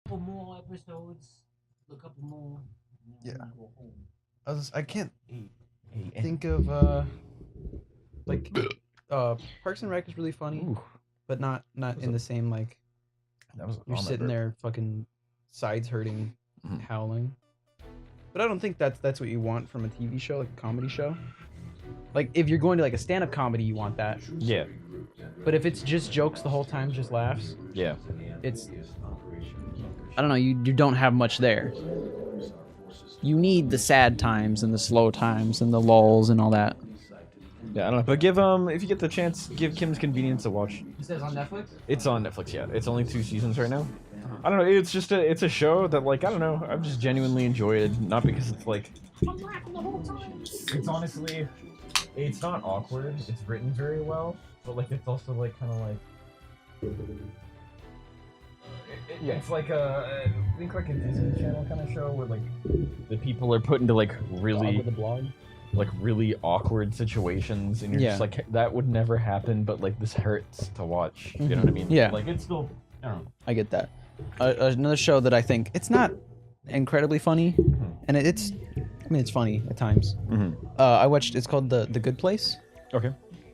Couple more episodes. A couple more. Yeah. Go home. I can't think of like Parks and Rec is really funny, Ooh, but not in the same like that was you're sitting there fucking sides hurting, Mhm. howling. But I don't think that's what you want from a TV show, like a comedy show. Like if you're going to like a stand-up comedy, you want that. Yeah, But if it's just jokes the whole time, just laughs, yeah. it's I don't know. You don't have much there. You need the sad times and the slow times and the lulls and all that. Yeah, I don't know. But give if you get the chance, give Kim's Convenience a watch. You said it's on Netflix? It's on Netflix, yeah. It's only 2 seasons right now. I don't know. It's just it's a show that like I don't know. I've just genuinely enjoyed, not because it's like. It's honestly, it's not awkward. It's written very well, but like it's also like kind of like. Yeah, it's like I think like a Disney Channel kind of show where like the people are put into like really like really awkward situations, and you're just like that would never happen, but like this hurts to watch. You know what I mean? Yeah. Like it's still. I don't know. I get that. Another show that I think it's not incredibly funny, and it's funny at times. I watched. It's called the Good Place. Okay.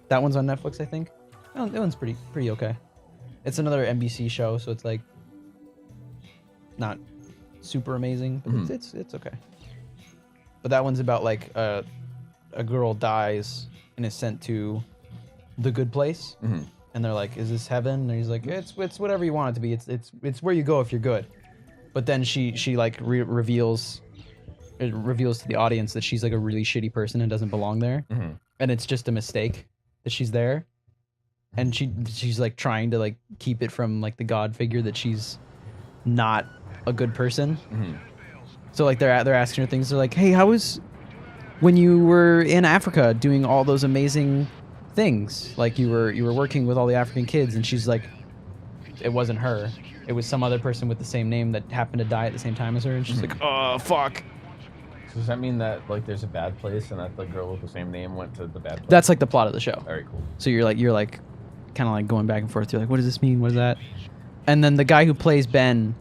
That one's on Netflix, I think. That one's pretty okay. It's another NBC show, so it's like not super amazing, but it's okay. But that one's about like a girl dies and is sent to the good place, and they're like, "Is this heaven?" And he's like, "It's whatever you want it to be. It's where you go if you're good." But then she like reveals to the audience that she's like a really shitty person and doesn't belong there, and it's just a mistake that she's there, and she's like trying to like keep it from like the god figure that she's not a good person. So like they're asking her things. They're like, "Hey, how was when you were in Africa doing all those amazing things? Like you were working with all the African kids?" And she's like, "It wasn't her. It was some other person with the same name that happened to die at the same time as her." And she's like, "Oh fuck." So does that mean that like there's a bad place and that the girl with the same name went to the bad place? That's like the plot of the show. All right, cool. So you're like kind of like going back and forth. You're like, what does this mean? What is that? And then the guy who plays Ben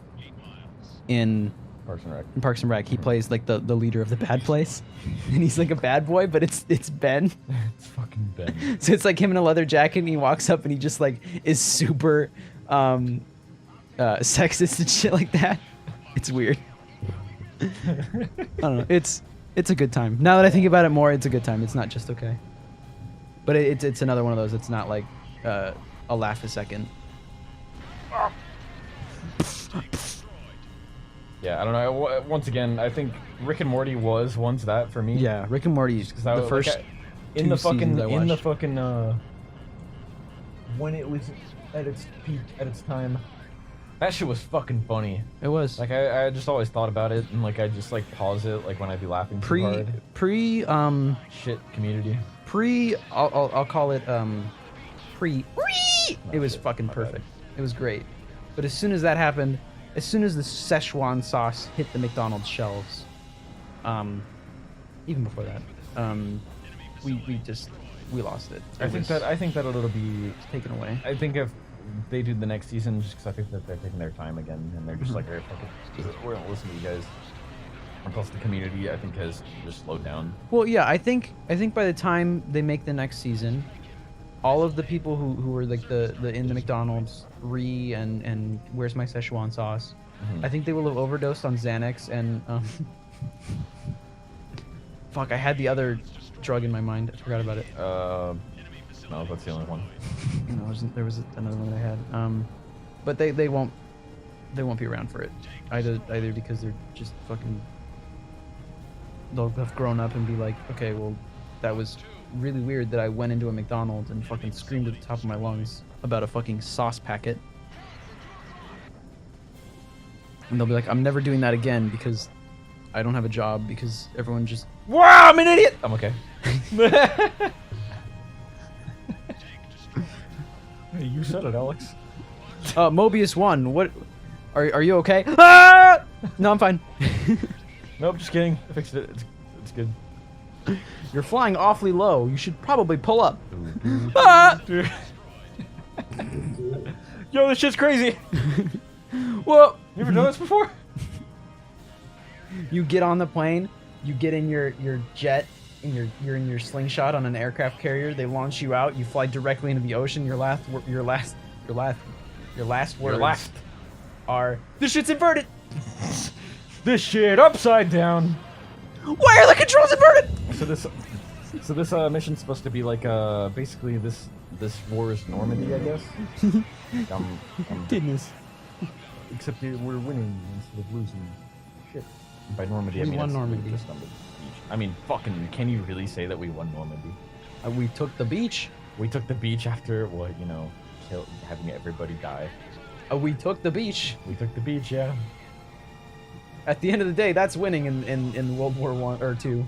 in Parks and Rec, he plays like the leader of the bad place, and he's like a bad boy, but it's Ben. It's fucking Ben. So it's like him in a leather jacket, and he walks up and he just like is super sexist and shit like that. It's weird. I don't know. It's a good time. Now that I think about it more, it's a good time. It's not just okay. But it's another one of those. It's not like a laugh a second. Yeah, I don't know. Once again, I think Rick and Morty was once that for me. Yeah, Rick and Morty. The first in the fucking when it was at its peak at its time, that shit was fucking funny. It was. Like I just always thought about it, and like I just like pause it like when I'd be laughing too hard. Shit Community. I'll call it it was fucking perfect. It was great. But as soon as that happened, as soon as the Szechuan sauce hit the McDonald's shelves, even before that, we lost it. I think that it'll be taken away. I think if they do the next season, just because I think that they're taking their time again, and they're just like, "Alright, fuck it, we're gonna listen to you guys." And plus, the community, I think, has just slowed down. Well, yeah, I think by the time they make the next season, all of the people who were like the in the McDonald's and where's my Szechuan sauce, I think they will have overdosed on Xanax and fuck, I had the other drug in my mind. I forgot about it. No, that's the only one. No, there was another one that I had. But they won't be around for it either because they're just fucking. They'll have grown up and be like, okay, well, that was really weird that I went into a McDonald's and fucking screamed at the top of my lungs about a fucking sauce packet. And they'll be like, I'm never doing that again because I don't have a job because everyone just, wow, I'm an idiot. I'm okay. Hey, you said it, Alex. Mobius 1, what? Are you okay? Ah! No, I'm fine. Nope, just kidding. I fixed it. It's good. You're flying awfully low. You should probably pull up. Ah! Yo, this shit's crazy. Whoa! You ever done this before? You get on the plane, you get in your jet, and you're in your slingshot on an aircraft carrier. They launch you out. You fly directly into the ocean. Your last words are, "This shit's inverted." This shit upside down. Why are the controls inverted? So this mission's supposed to be like basically this war is Normandy, I guess. Goodness. Except we're winning instead of losing. Shit. By Normandy, I We mean won it's Normandy. just on the beach. I mean, fucking, can you really say that we won Normandy? We took the beach. We took the beach after what, having everybody die. We took the beach. We took the beach, yeah. At the end of the day, that's winning in World War I or II.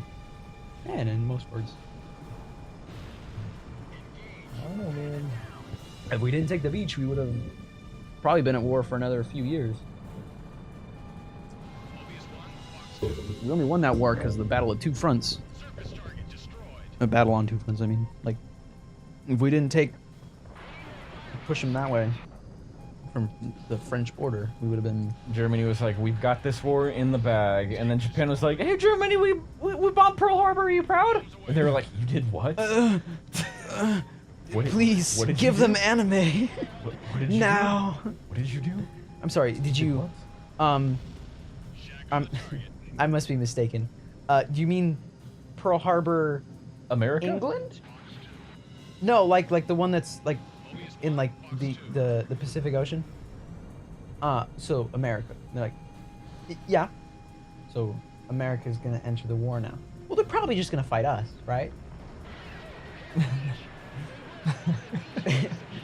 And in most words. I don't know, man. If we didn't take the beach, we would have probably been at war for another few years. We only won that war because of the battle of two fronts. A battle on two fronts, I mean. Like, if we didn't push them that way from the French border, we would have been... Germany was like, we've got this war in the bag. And then Japan was like, hey, Germany, we bombed Pearl Harbor, are you proud? And they were like, you did what? Please, what did give you them do? anime. What did you now. do? What did you do? I'm sorry, did you... I must be mistaken. Do you mean Pearl Harbor... America? England? No, like the one that's like in like the Pacific Ocean. So America. They're like, yeah. So America's gonna enter the war now. Well, they're probably just gonna fight us, right?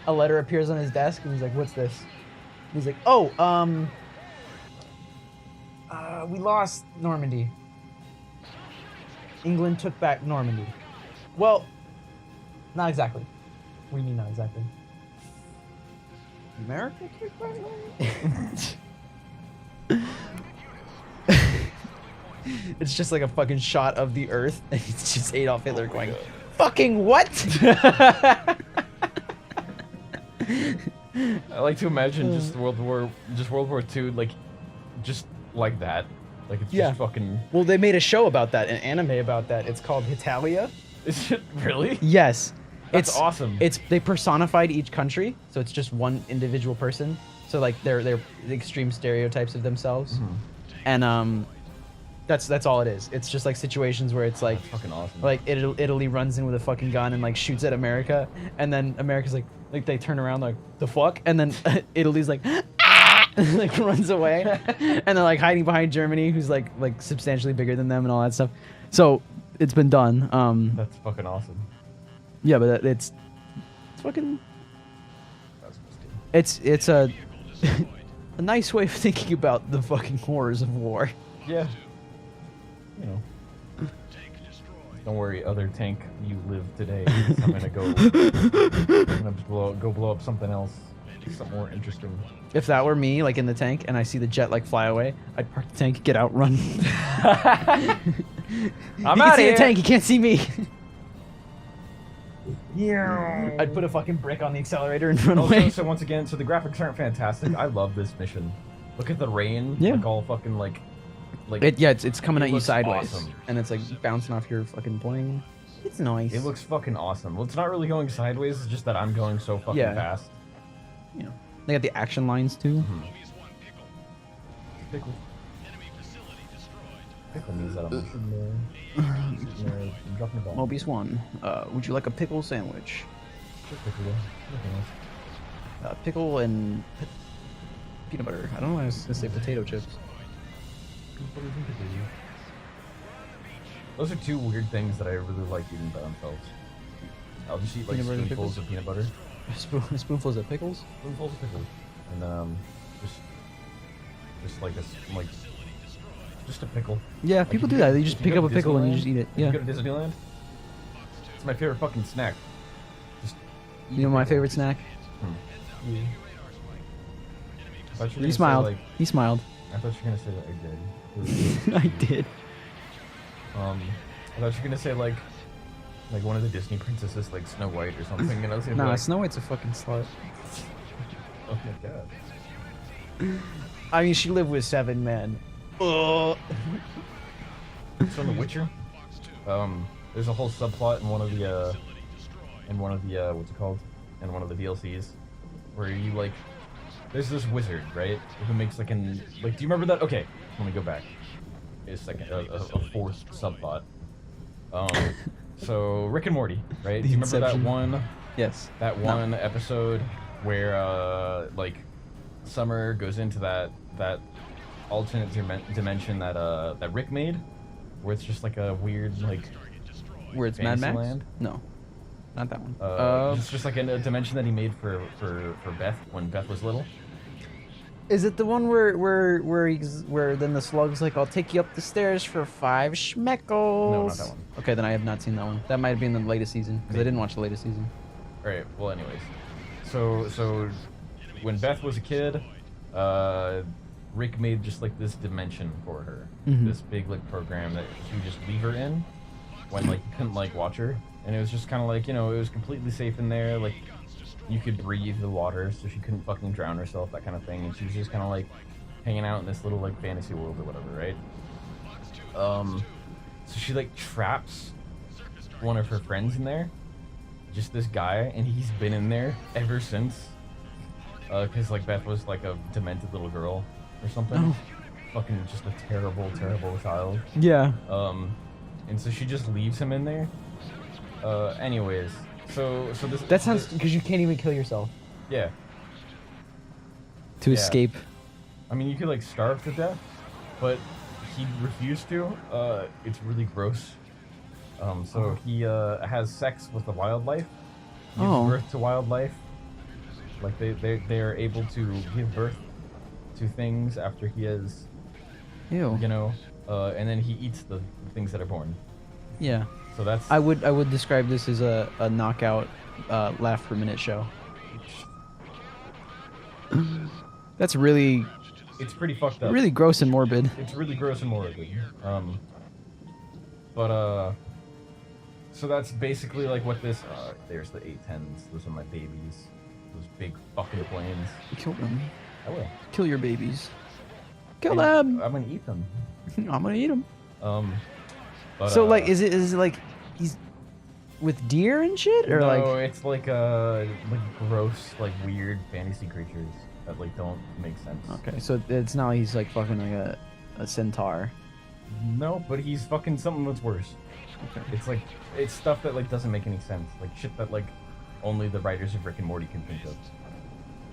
A letter appears on his desk, and he's like, "What's this?" And he's like, "Oh, we lost Normandy. England took back Normandy." Well, not exactly. What do you mean, not exactly? America took back Normandy? It's just like a fucking shot of the Earth, and it's just Adolf Hitler going, "Fucking what?" I like to imagine just World War II, like that. Like it's just fucking. Well, they made a show about that, an anime about that. It's called Hitalia. Is it really? Yes. That's awesome. They personified each country, so it's just one individual person. So like they're extreme stereotypes of themselves, and that's all it is. It's just like situations where it's like That's fucking awesome. like Italy runs in with a fucking gun and like shoots at America, and then America's like they turn around like the fuck, and then Italy's like ah! and like runs away, and they're like hiding behind Germany, who's like substantially bigger than them and all that stuff. So it's been done. That's fucking awesome. Yeah, but it's fucking. It's a a nice way of thinking about the fucking horrors of war. Yeah. You know. Don't worry, other tank, you live today. I'm gonna go blow up something else. Something more interesting. If that were me, like in the tank, and I see the jet like fly away, I'd park the tank, get out, run. I'm you out can see here. the tank, you can't see me. Yeah. I'd put a fucking brick on the accelerator and run Also, away. so once again, so the graphics aren't fantastic. I love this mission. Look at the rain. Yeah. Like all fucking like. It's coming It at you looks sideways, awesome. and it's like bouncing off your fucking bling. It's nice. It looks fucking awesome. Well, it's not really going sideways. It's just that I'm going so fucking fast. You know, they got the action lines too. Pickle. Pickle means that I'm dropping the ball. Mobius 1, would you like a pickle sandwich? Pickle and peanut butter. I don't know why I was gonna say potato chips. Those are two weird things that I really like eating by themselves. I'll just eat like Peanut butter and spoonfuls pickles? of peanut butter, Spoonfuls of pickles? spoonfuls of pickles, and just like this, like just a pickle. Yeah, Like, people if do you that. go- They if just you pick go up a to pickle and you Disneyland- just eat it. If you Yeah. go to Disneyland, it's my favorite fucking snack. Just eat You know a my pickle. favorite snack? I thought you were He gonna say, smiled. like- He smiled. I thought you were gonna say that I did. I did. I thought you were gonna say like one of the Disney princesses, like Snow White or something, and I was gonna be Nah, like, Snow White's a fucking slut. oh my god. I mean, she lived with 7 men. So in The Witcher, there's a whole subplot in one of the what's it called? In one of the DLCs, where you like, there's this wizard, right? Who makes like do you remember that? Okay, let me go back. A second, a fourth subplot. So Rick and Morty, right? Do you remember that one? Yes. That one episode where like Summer goes into that alternate dimension that Rick made, where it's just like a weird like Where it's Mad Max? Fantasyland? No, not that one. It's just like a dimension that he made for Beth when Beth was little. Is it the one where then the slug's like, I'll take you up the stairs for 5 schmeckles? No, not that one. Okay, then I have not seen that one. That might have been the latest season, because I didn't watch the latest season. Alright, well anyways. So when Beth was a kid, Rick made just like this dimension for her. Mhm. This big like program that he would just leave her in when like you couldn't like watch her. And it was just kinda like, you know, it was completely safe in there, like you could breathe the water so she couldn't fucking drown herself, that kind of thing. And she was just kinda like hanging out in this little like fantasy world or whatever, right? So she like traps one of her friends in there. Just this guy, and he's been in there ever since. Cause like Beth was like a demented little girl or something. Oh. Fucking just a terrible, terrible child. Yeah. And so she just leaves him in there. Anyways, so this. That sounds, because you can't even kill yourself. Yeah. To Yeah. escape. I mean, you could like starve to death, but he refused to. It's really gross. So he has sex with the wildlife, gives birth to wildlife. Like they are able to give birth to things after he has, Ew. you know, and then he eats the things that are born. Yeah. So that's I would describe this as a knockout laugh per minute show. That's really it's pretty fucked up. really gross and morbid. It's really gross and morbid. So that's basically like what this. There's the 810s. Those are my babies. Those big fucking planes. Kill them. I will. Kill your babies. Kill And them. I'm gonna eat them. I'm gonna eat them. But, So like, is it like he's with deer and shit, or no, like? it's like gross, like weird fantasy creatures that like don't make sense. Okay, so it's not like he's like fucking like a centaur. No, but he's fucking something that's worse. Okay. It's stuff that like doesn't make any sense. Like shit that like only the writers of Rick and Morty can think of.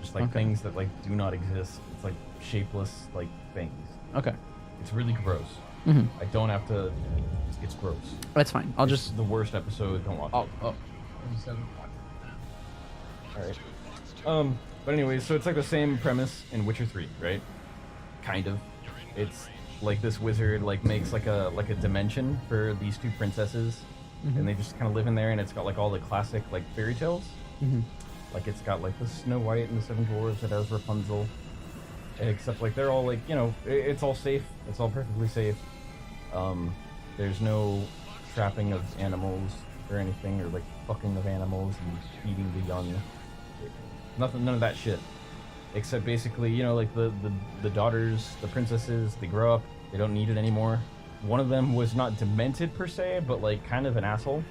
Just like things that like do not exist. It's like shapeless like things. Okay. It's really gross. Mm-hmm. I don't have to. It's gross. That's fine. I'll just. The worst episode. Don't watch it. Oh. All right. But anyways, so it's like the same premise in Witcher 3, right? Kind of. It's like this wizard like makes like a dimension for these 2 princesses, and they just kind of live in there, and it's got like all the classic like fairy tales. Like it's got like the Snow White and the 7 Dwarves. It has Rapunzel. Except like they're all like, you know, it's all safe. It's all perfectly safe. There's no trapping of animals or anything, or like fucking of animals and eating the young. None of that shit. Except basically, you know, like the daughters, the princesses, they grow up, they don't need it anymore. One of them was not demented per se, but like kind of an asshole.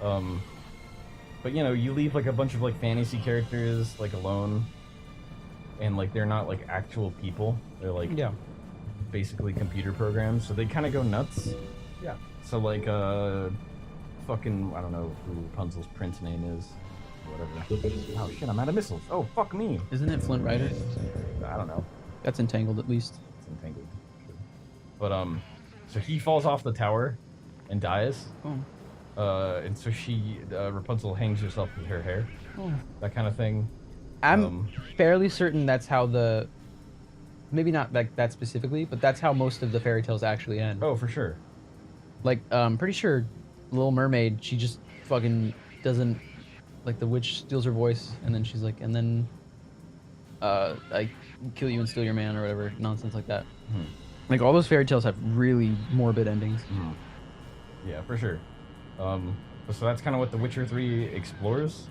But you know, you leave like a bunch of like fantasy characters like alone, and like they're not like actual people. They're like basically computer programs, so they kind of go nuts. Yeah. So like fucking I don't know who Rapunzel's prince name is. Whatever. Oh shit, I'm out of missiles. Oh fuck me. Isn't it Flint Rider? I don't know. That's Entangled at least. It's entangled. But so he falls off the tower and dies. Oh. And so she Rapunzel hangs herself with her hair. Oh. That kind of thing. I'm fairly certain that's how the. Maybe not like that specifically, but that's how most of the fairy tales actually end. Oh, for sure. Like, pretty sure Little Mermaid, she just fucking doesn't. Like, the witch steals her voice, and then she's like, and then. I kill you and steal your man, or whatever. Nonsense like that. Like, all those fairy tales have really morbid endings. Yeah, for sure. So that's kind of what The Witcher 3 explores.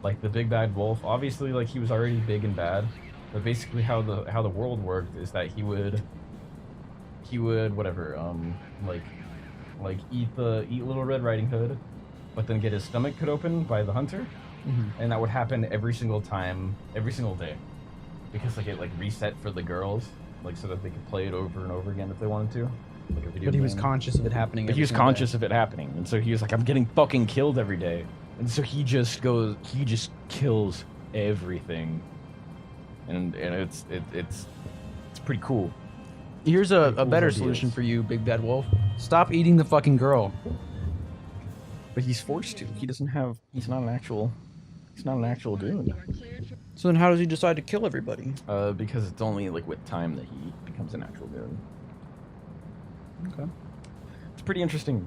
Like, the big bad wolf. Obviously, like, he was already big and bad. But basically, how the world worked is that he would whatever like eat Little Red Riding Hood, but then get his stomach cut open by the hunter, and that would happen every single time, every single day, because like it like reset for the girls, like so that they could play it over and over again if they wanted to, like a video. But he was game. conscious of it happening. But he was conscious of it happening, and so he was like, I'm getting fucking killed every day, and so he just kills everything, and it's pretty cool. Here's a cool better ideas. solution for you, Big Bad Wolf. Stop eating the fucking girl. But he's forced to. He's not an actual goon. So then how does he decide to kill everybody? Because it's only like with time that he becomes an actual goon. Okay. It's pretty interesting.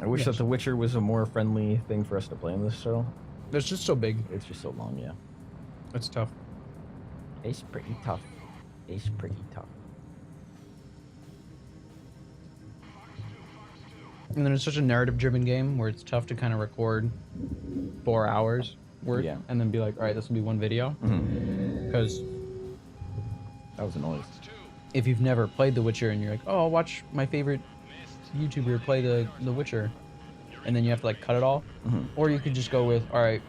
I wish that The Witcher was a more friendly thing for us to play in this show. It's just so big. It's just so long, yeah. It's tough. It's pretty tough. It's pretty tough. And then it's such a narrative-driven game where it's tough to kind of record 4 hours worth and then be like, all right, this will be one video. Because that was a noise. If you've never played The Witcher and you're like, oh, I'll watch my favorite YouTuber play The Witcher, and then you have to like cut it all, or you could just go with, all right,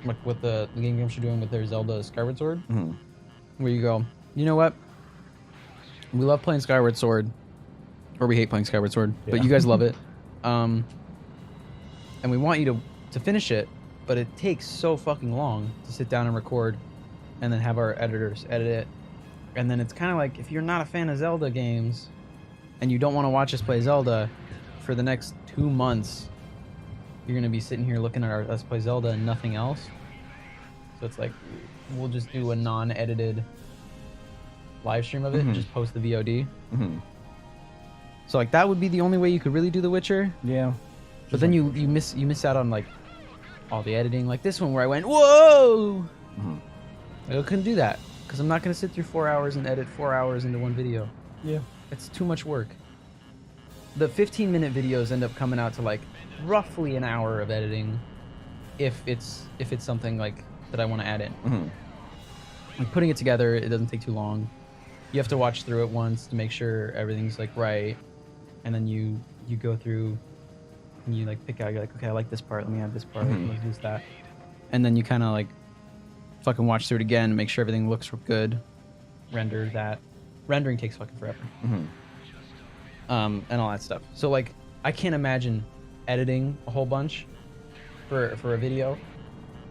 like what the game games are doing with their Zelda Skyward Sword, where you go, you know what, we love playing Skyward Sword, or we hate playing Skyward Sword, but you guys love it, and we want you to finish it, but it takes so fucking long to sit down and record, and then have our editors edit it, and then it's kind of like, if you're not a fan of Zelda games, and you don't want to watch us play Zelda, for the next 2 months, you're going to be sitting here looking at us play Zelda and nothing else. So it's like, we'll just do a non-edited live stream of it and just post the VOD. So like that would be the only way you could really do The Witcher. Yeah. But then you miss out on like all the editing, like this one where I went, whoa! I couldn't do that because I'm not going to sit through 4 hours and edit 4 hours into one video. Yeah. It's too much work. The 15-minute videos end up coming out to like roughly an hour of editing, if it's something like that I want to add in. Like putting it together, it doesn't take too long. You have to watch through it once to make sure everything's like right, and then you go through and you like pick out. You're like, okay, I like this part. Let me add this part. Let's use that, and then you kind of like fucking watch through it again, make sure everything looks good. Render that. Rendering takes fucking forever. And all that stuff. So like, I can't imagine editing a whole bunch for a video,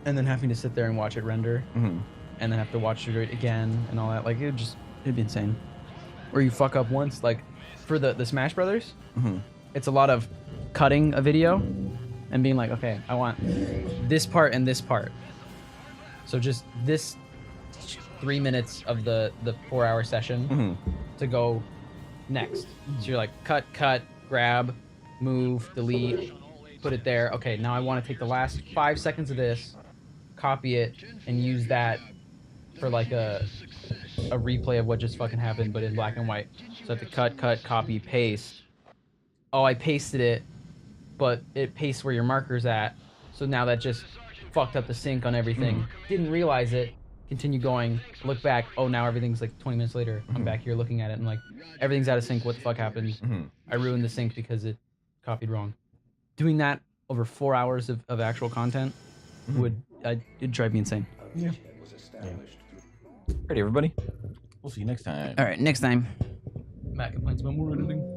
and then having to sit there and watch it render, and then have to watch it again and all that. Like it'd be insane. Or you fuck up once, like for the Smash Brothers, it's a lot of cutting a video and being like, okay, I want this part and this part. So just this 3 minutes of the 4 hour session to go next. So you're like cut, grab, move, delete, put it there. Okay, now I want to take the last 5 seconds of this, copy it, and use that for like a replay of what just fucking happened, but in black and white. So I have to cut, copy, paste. Oh, I pasted it, but it pastes where your marker's at. So now that just fucked up the sync on everything. Didn't realize it. Continue going, look back, oh, now everything's like 20 minutes later. I'm back here looking at it and like, everything's out of sync. What the fuck happened? I ruined the sync because it copied wrong. Doing that over 4 hours of actual content it'd drive me insane. Yeah. Alright, everybody. We'll see you next time. All right, next time. Matt complains about more editing.